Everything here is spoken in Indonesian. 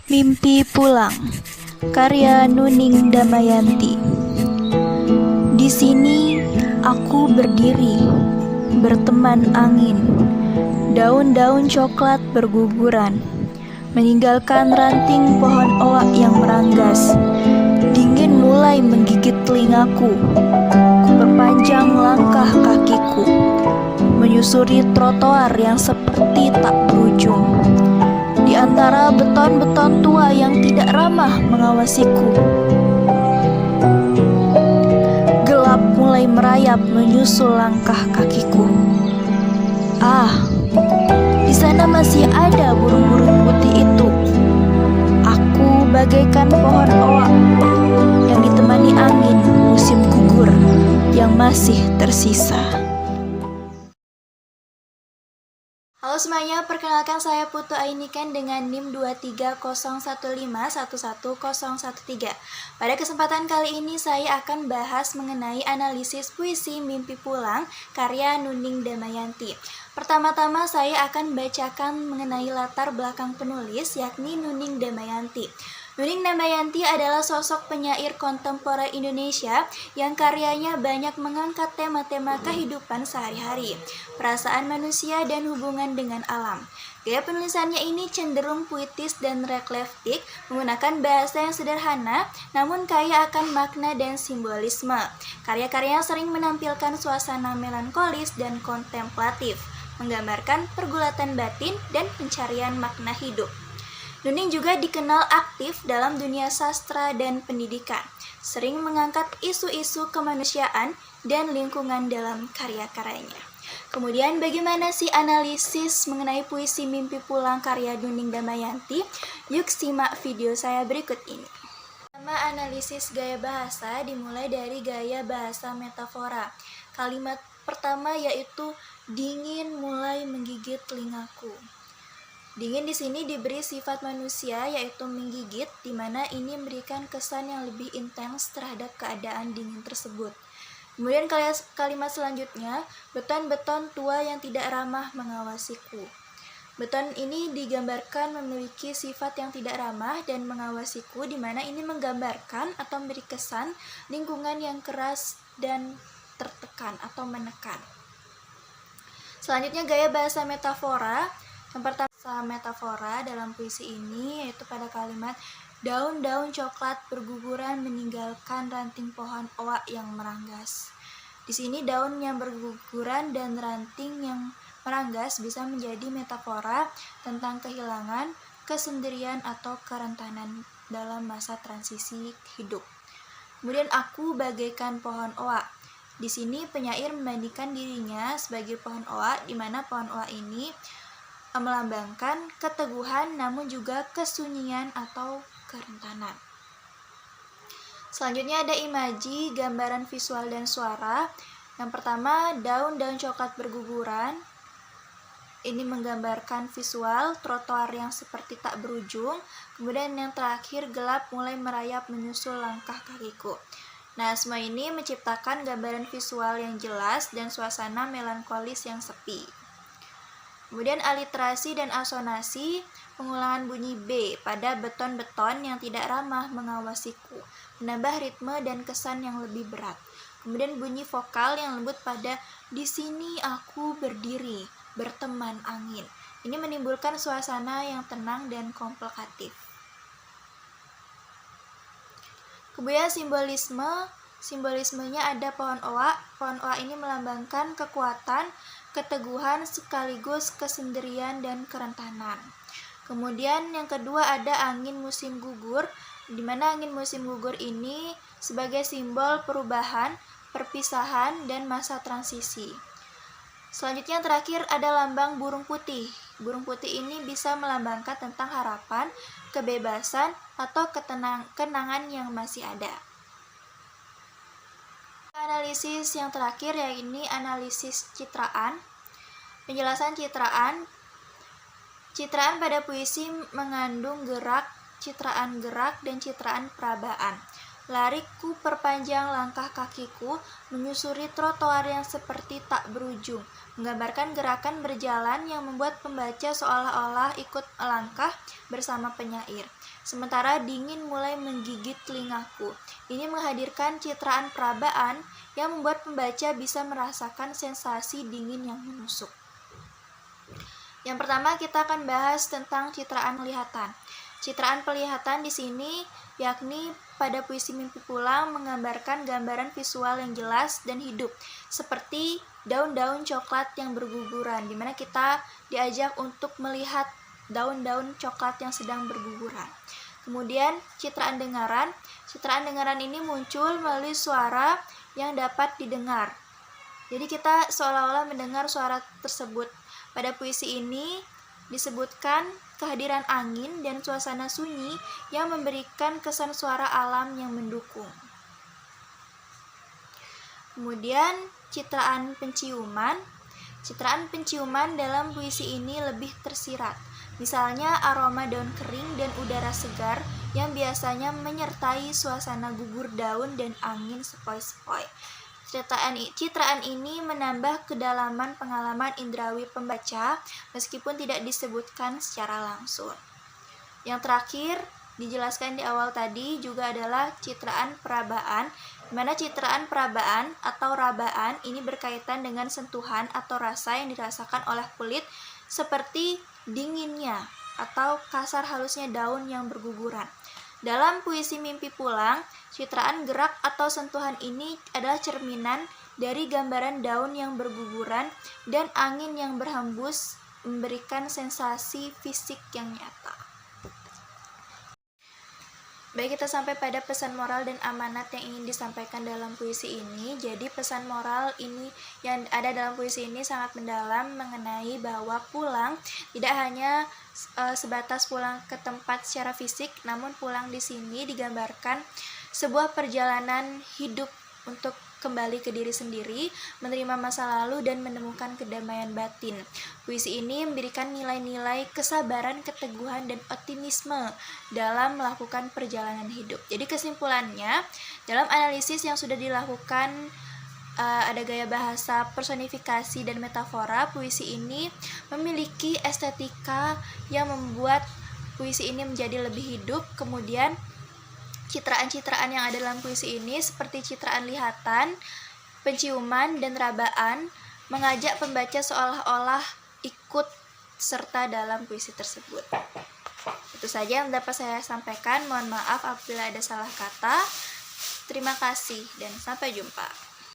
Mimpi Pulang, karya Nuning Damayanti. Di sini aku berdiri, berteman angin. Daun-daun coklat berguguran, meninggalkan ranting pohon oak yang meranggas. Dingin mulai menggigit telingaku. Ku perpanjang langkah kakiku, menyusuri trotoar yang seperti tak berujung. Di antara beton-beton tua yang tidak ramah mengawasiku. Gelap mulai merayap menyusul langkah kakiku. Di sana masih ada burung-burung putih itu. Aku bagaikan pohon oak yang ditemani angin musim gugur yang masih tersisa. Halo semuanya, perkenalkan saya Putu Ainiken dengan NIM 23015111013. Pada kesempatan kali ini saya akan bahas mengenai analisis puisi Mimpi Pulang karya Nuning Damayanti. Pertama-tama saya akan bacakan mengenai latar belakang penulis, yakni Nuning Damayanti. Nuning Damayanti adalah sosok penyair kontemporer Indonesia yang karyanya banyak mengangkat tema-tema kehidupan sehari-hari, perasaan manusia dan hubungan dengan alam. Gaya penulisannya ini cenderung puitis dan reflektif, menggunakan bahasa yang sederhana namun kaya akan makna dan simbolisme. Karya-karyanya sering menampilkan suasana melankolis dan kontemplatif, menggambarkan pergulatan batin dan pencarian makna hidup. Nuning juga dikenal aktif dalam dunia sastra dan pendidikan, sering mengangkat isu-isu kemanusiaan dan lingkungan dalam karya-karyanya. Kemudian bagaimana sih analisis mengenai puisi Mimpi Pulang karya Nuning Damayanti? Yuk simak video saya berikut ini. Pertama, analisis gaya bahasa dimulai dari gaya bahasa metafora. Kalimat pertama yaitu dingin mulai menggigit telingaku. Dingin di sini diberi sifat manusia yaitu menggigit, di mana ini memberikan kesan yang lebih intens terhadap keadaan dingin tersebut. Kemudian kalimat selanjutnya, beton-beton tua yang tidak ramah mengawasiku. Beton ini digambarkan memiliki sifat yang tidak ramah dan mengawasiku, di mana ini menggambarkan atau memberi kesan lingkungan yang keras dan tertekan atau menekan. Selanjutnya gaya bahasa metafora. Yang pertama, metafora dalam puisi ini yaitu pada kalimat daun-daun coklat berguguran meninggalkan ranting pohon oak yang meranggas. Di sini daun yang berguguran dan ranting yang meranggas bisa menjadi metafora tentang kehilangan, kesendirian atau kerentanan dalam masa transisi hidup. Kemudian aku bagaikan pohon oak. Di sini penyair membandingkan dirinya sebagai pohon oak, di mana pohon oak ini melambangkan keteguhan namun juga kesunyian atau kerentanan. Selanjutnya ada imaji, gambaran visual dan suara. Yang pertama, daun-daun coklat berguguran. Ini menggambarkan visual trotoar yang seperti tak berujung. Kemudian yang terakhir, gelap mulai merayap menyusul langkah kakiku. Nah, semua ini menciptakan gambaran visual yang jelas dan suasana melankolis yang sepi. Kemudian aliterasi dan asonasi, pengulangan bunyi B pada beton-beton yang tidak ramah mengawasiku, menambah ritme dan kesan yang lebih berat. Kemudian bunyi vokal yang lembut pada di sini aku berdiri, berteman angin. Ini menimbulkan suasana yang tenang dan komplikatif. Kemudian simbolismenya ada pohon oak. Pohon oak ini melambangkan kekuatan, keteguhan sekaligus kesendirian dan kerentanan. Kemudian yang kedua ada angin musim gugur, di mana angin musim gugur ini sebagai simbol perubahan, perpisahan, dan masa transisi. Selanjutnya yang terakhir ada lambang burung putih. Burung putih ini bisa melambangkan tentang harapan, kebebasan, atau kenangan yang masih ada. Analisis yang terakhir yaitu analisis citraan. Penjelasan citraan. Citraan pada puisi mengandung gerak, citraan gerak, dan citraan perabaan. Lariku perpanjang langkah kakiku menyusuri trotoar yang seperti tak berujung, menggambarkan gerakan berjalan yang membuat pembaca seolah-olah ikut melangkah bersama penyair. Sementara dingin mulai menggigit telingaku. Ini menghadirkan citraan perabaan yang membuat pembaca bisa merasakan sensasi dingin yang menusuk. Yang pertama kita akan bahas tentang citraan penglihatan. Citraan penglihatan di sini yakni pada puisi Mimpi Pulang menggambarkan gambaran visual yang jelas dan hidup, seperti daun-daun coklat yang berguguran, di mana kita diajak untuk melihat daun-daun coklat yang sedang berguguran. Kemudian citraan dengaran. Citraan dengaran ini muncul melalui suara yang dapat didengar. Jadi kita seolah-olah mendengar suara tersebut. Pada puisi ini disebutkan kehadiran angin dan suasana sunyi yang memberikan kesan suara alam yang mendukung. Kemudian citraan penciuman. Citraan penciuman dalam puisi ini lebih tersirat. Misalnya aroma daun kering dan udara segar yang biasanya menyertai suasana gugur daun dan angin sepoi-sepoi. Citraan ini menambah kedalaman pengalaman indrawi pembaca meskipun tidak disebutkan secara langsung. Yang terakhir dijelaskan di awal tadi juga adalah citraan perabaan, di mana citraan perabaan atau rabaan ini berkaitan dengan sentuhan atau rasa yang dirasakan oleh kulit seperti dinginnya atau kasar halusnya daun yang berguguran. Dalam puisi Mimpi Pulang, citraan gerak atau sentuhan ini adalah cerminan dari gambaran daun yang berguguran dan angin yang berhembus memberikan sensasi fisik yang nyata. Baik, kita sampai pada pesan moral dan amanat yang ingin disampaikan dalam puisi ini. Jadi pesan moral ini yang ada dalam puisi ini sangat mendalam mengenai bahwa pulang tidak hanya sebatas pulang ke tempat secara fisik, namun pulang di sini digambarkan sebuah perjalanan hidup untuk kembali ke diri sendiri, menerima masa lalu, dan menemukan kedamaian batin. Puisi ini memberikan nilai-nilai kesabaran, keteguhan, dan optimisme dalam melakukan perjalanan hidup. Jadi kesimpulannya, dalam analisis yang sudah dilakukan ada gaya bahasa, personifikasi, dan metafora, puisi ini memiliki estetika yang membuat puisi ini menjadi lebih hidup. Kemudian citraan-citraan yang ada dalam puisi ini seperti citraan lihatan, penciuman, dan rabaan mengajak pembaca seolah-olah ikut serta dalam puisi tersebut. Itu saja yang dapat saya sampaikan. Mohon maaf apabila ada salah kata. Terima kasih dan sampai jumpa.